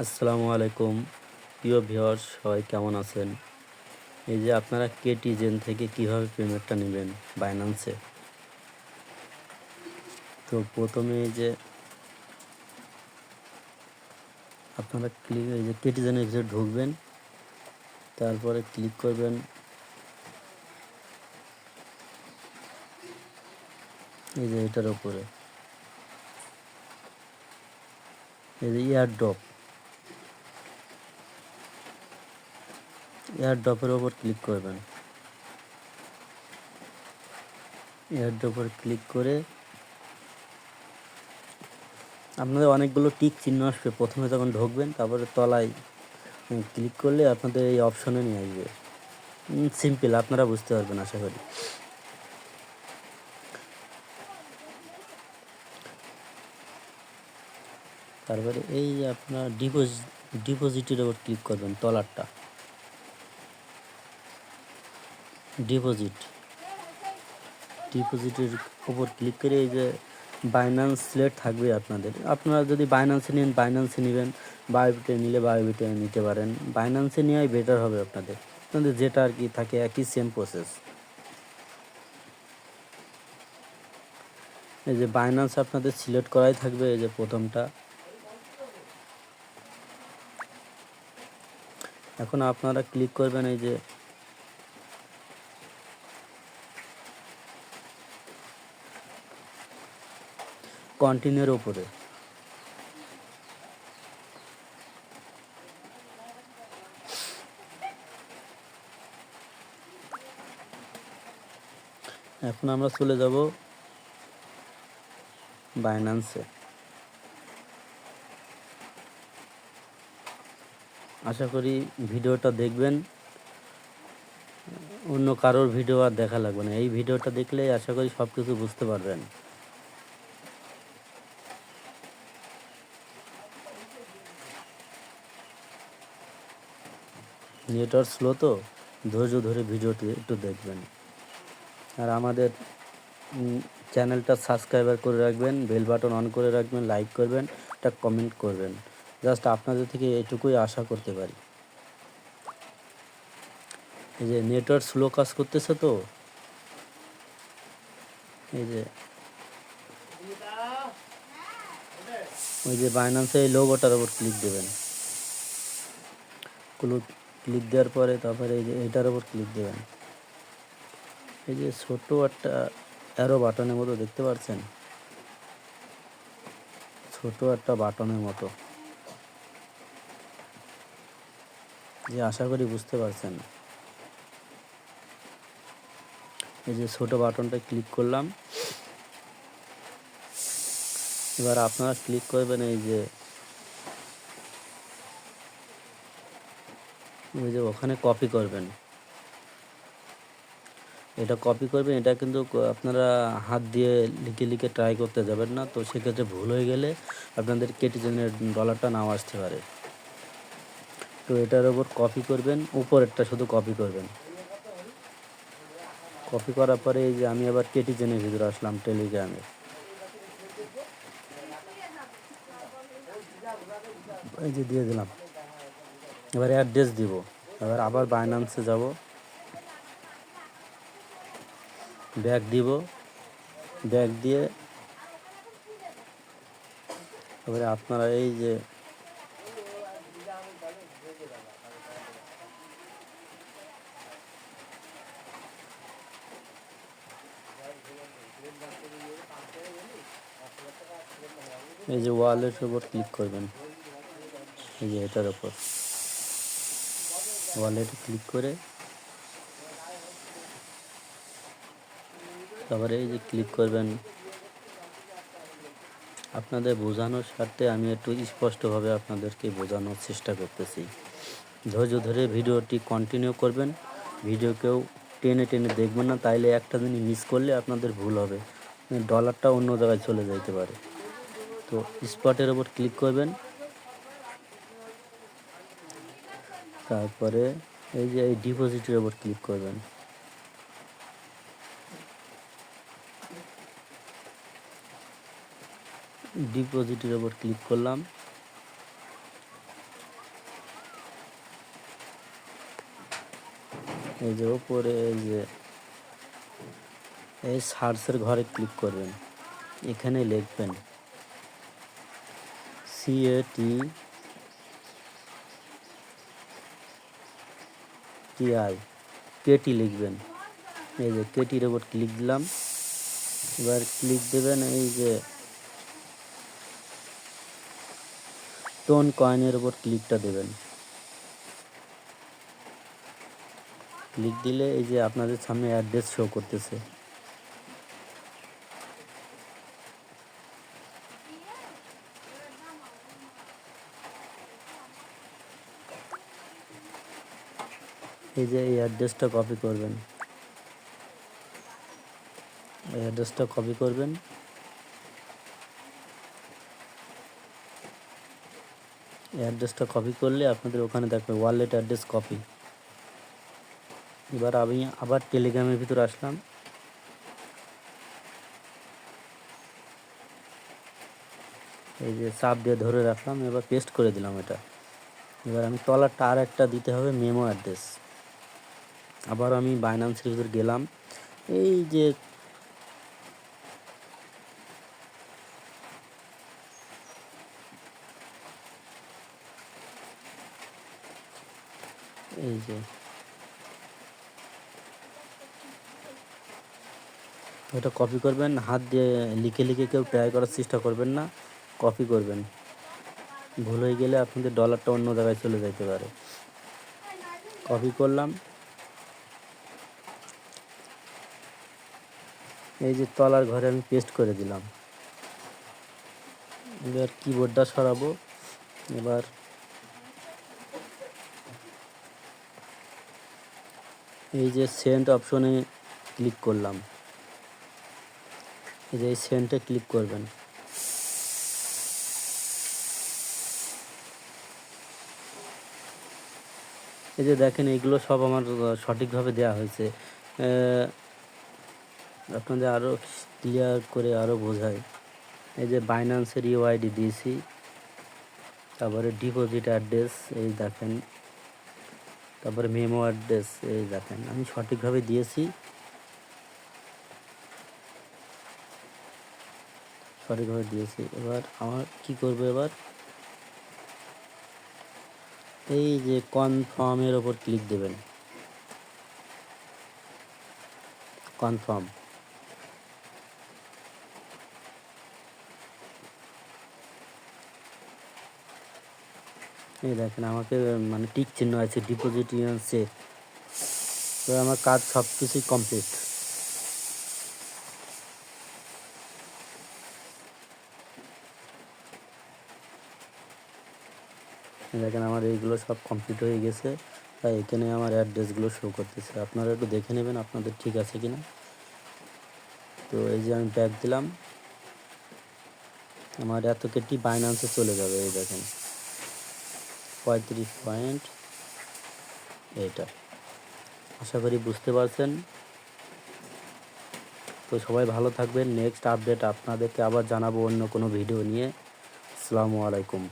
আসসালামু আলাইকুম প্রিয় ভিউয়ার্স, সবাই কেমন আছেন? এই যে আপনারা কেটিজেন থেকে কিভাবে পেমেন্টটা নেবেন বাইন্যান্সে। তো প্রথমে এই যে আপনারা এই যে কেটিজেনের ভিতরে ঢুকবেন, তারপরে ক্লিক করবেন এই যে এটার উপরে, এই যে এয়ারড্রপের ওপর ক্লিক করবেন। এয়ারড্রপের ক্লিক করে আপনাদের অনেকগুলো টিক চিহ্ন আসবে প্রথমে যখন ঢুকবেন, তারপরে তলায় ক্লিক করলে আপনাদের এই অপশনে নিয়ে আসবে। সিম্পল, আপনারা বুঝতে পারবেন আশা করি। তারপরে এই যে আপনার ডিপোজিটের ওপর ক্লিক করবেন, তলারটা ডিপোজিটের ওপর ক্লিক করে এই যে বাইন্যান্স সিলেক্ট থাকবে আপনারা যদি বাইন্যান্সে নেন বাইন্যান্সে নেবেন, বায়োবিটে নিলে বায়োবিটে নিতে পারেন। বাইন্যান্সে নেওয়াই বেটার হবে আপনাদের যেটা আর কি থাকে, একই সেম প্রসেস। এই যে বাইন্যান্স আপনাদের সিলেক্ট করাই থাকবে, এই যে প্রথমটা। এখন আপনারা ক্লিক করবেন এই যে কন্টিনিউর উপরে। এখন আমরা চলে যাব বাইন্যান্সে। আশা করি ভিডিওটা দেখবেন, অন্য কারোর ভিডিও আর দেখা লাগবে না। এই ভিডিওটা দেখলে আশা করি সব কিছু বুঝতে পারবেন। নেটওয়ার্ক স্লো, তো ধৈর্য ধরে ভিডিওটি একটু দেখবেন। আর আমাদের চ্যানেলটা সাবস্ক্রাইবার করে রাখবেন, বেল বাটন অন করে রাখবেন, লাইক করবেন, একটা কমেন্ট করবেন। জাস্ট আপনাদের থেকে এটুকুই আশা করতে পারি। এই যে নেটওয়ার্ক স্লো কাজ করতেছে, তো এই যে ওই যে বাইন্যান্সে এই লোগোটার উপর ক্লিক দেবেন। ক্লিক দেওয়ার পরে তারপরে এই যে এটার উপর ক্লিক দেবেন। এই যে ছোট একটা অ্যারো বাটনের মতো দেখতে পাচ্ছেন, ছোট একটা বাটনের মতো, যে আশা করি বুঝতে পারছেন। এই যে ছোট বাটনটা ক্লিক করলাম। এবার আপনারা ক্লিক করবেন এই যে ওখানে কপি করবেন। এটা কপি করবেন, এটা কিন্তু আপনারা হাত দিয়ে লিখে লিখে ট্রাই করতে যাবেন না, তো সেক্ষেত্রে ভুল হয়ে গেলে আপনাদের কেটিজেনের ডলারটা নাও আসতে পারে। তো এটার ওপর কপি করবেন, উপরেরটা শুধু কপি করবেন। কপি করার পরে এই যে আমি আবার কেটিজেনের ভিতরে আসলাম টেলিগ্রামে। এই যে দিয়ে দিলাম। এবার অ্যাড্রেস দিব। এবার আবার বাইন্যান্সে যাব, ব্যাক দিব, ব্যাক দিয়ে এবারে আপনারা এই যে ওয়ালেটের উপর ক্লিক করবেন। এই যে এটার উপর ওয়ালেটে ক্লিক করে তারপরে এই যে ক্লিক করবেন। আপনাদের বোঝানোর স্বার্থে আমি একটু স্পষ্টভাবে আপনাদেরকে বোঝানোর চেষ্টা করতেছি। ধৈর্য ধরে ভিডিওটি কন্টিনিউ করবেন। ভিডিও কেউ টেনে টেনে দেখবেন না, তাইলে একটা জিনিস মিস করলে আপনাদের ভুল হবে, ডলারটা অন্য জায়গায় চলে যেতে পারে। তো স্পটের ওপর ক্লিক করবেন। তারপরে এই যে এই ডিপোজিটের ওপর ক্লিক করবেন। ডিপোজিটের ওপর ক্লিক করলাম। এই যে ওপরে এই যে এই সার্চের ঘরে ক্লিক করবেন, এখানে লিখবেন CATTI, কেটি লিখবেন। এই যে কেটির ওপর ক্লিক দিলাম। এবার ক্লিক দেবেন এই যে টোন কয়েনের ওপর ক্লিকটা দেবেন। ক্লিক দিলে এই যে আপনাদের সামনে অ্যাড্রেস শো করতেছে। এই যে এই অ্যাড্রেসটা কপি করবেন, এই অ্যাড্রেসটা কপি করবেন। এই অ্যাড্রেসটা কপি করলে আপনাদের ওখানে দেখবে ওয়ালেট অ্যাড্রেস কপি। এবার আমি আবার টেলিগ্রামের ভিতর আসলাম। এই যে চাপ দিয়ে ধরে রাখলাম, এবার পেস্ট করে দিলাম এটা। এবার আমি তলারটা আর একটা দিতে হবে মেমো অ্যাড্রেস। আবার আমি বাইন্যান্সের ভিতর গেলাম। এই যে এই যে এটা কপি করবেন, হাত দিয়ে লিখে লিখে কেউ ট্রাই করার চেষ্টা করবেন না, কপি করবেন। ভুল হয়ে গেলে আপনাদের ডলারটা অন্য জায়গায় চলে যেতে পারে। কপি করলাম, এই যে তলার ঘরে আমি পেস্ট করে দিলাম। এবার কিবোর্ডটা সরাবো। এবার এই যে সেন্ড অপশনে ক্লিক করলাম। এই যে এই সেন্টে ক্লিক করবেন। এই যে দেখেন এইগুলো সব আমার সঠিকভাবে দেওয়া হয়েছে। আপনাদের আরও ক্লিয়ার করে আরও বোঝায়। এই যে বাইন্যান্সের ইউআইডি দিয়েছি, তারপরে ডিপোজিট অ্যাড্রেস এই দেখেন, তারপরে মেমো অ্যাড্রেস এই দেখেন, আমি সঠিকভাবে দিয়েছি, সঠিকভাবে দিয়েছি। এবার আমার কি করবো, এবার এই যে কনফার্মের ওপর ক্লিক দেবেন, কনফার্ম। এই দেখেন আমাকে মানে টিক চিহ্ন আছে, ডিপোজিট চেক। তো আমার কাজ সব কিছুই কমপ্লিট। দেখেন আমার এইগুলো সব কমপ্লিট হয়ে গেছে, তাই এখানে আমার অ্যাড্রেসগুলো শো করতেছে। আপনারা একটু দেখে নেবেন আপনাদের ঠিক আছে কিনা। তো এই যে আমি ব্যাক দিলাম, আমার এত কেটি বাইন্যান্সে চলে যাবে। এই দেখেন 35 পয়েন্ট এইটা। আশা করি বুঝতে পারছেন। তো সবাই ভালো থাকবেন। নেক্সট আপডেট আপনাদেরকে আবার জানাবো অন্য কোনো ভিডিও নিয়ে। আসসালামু আলাইকুম।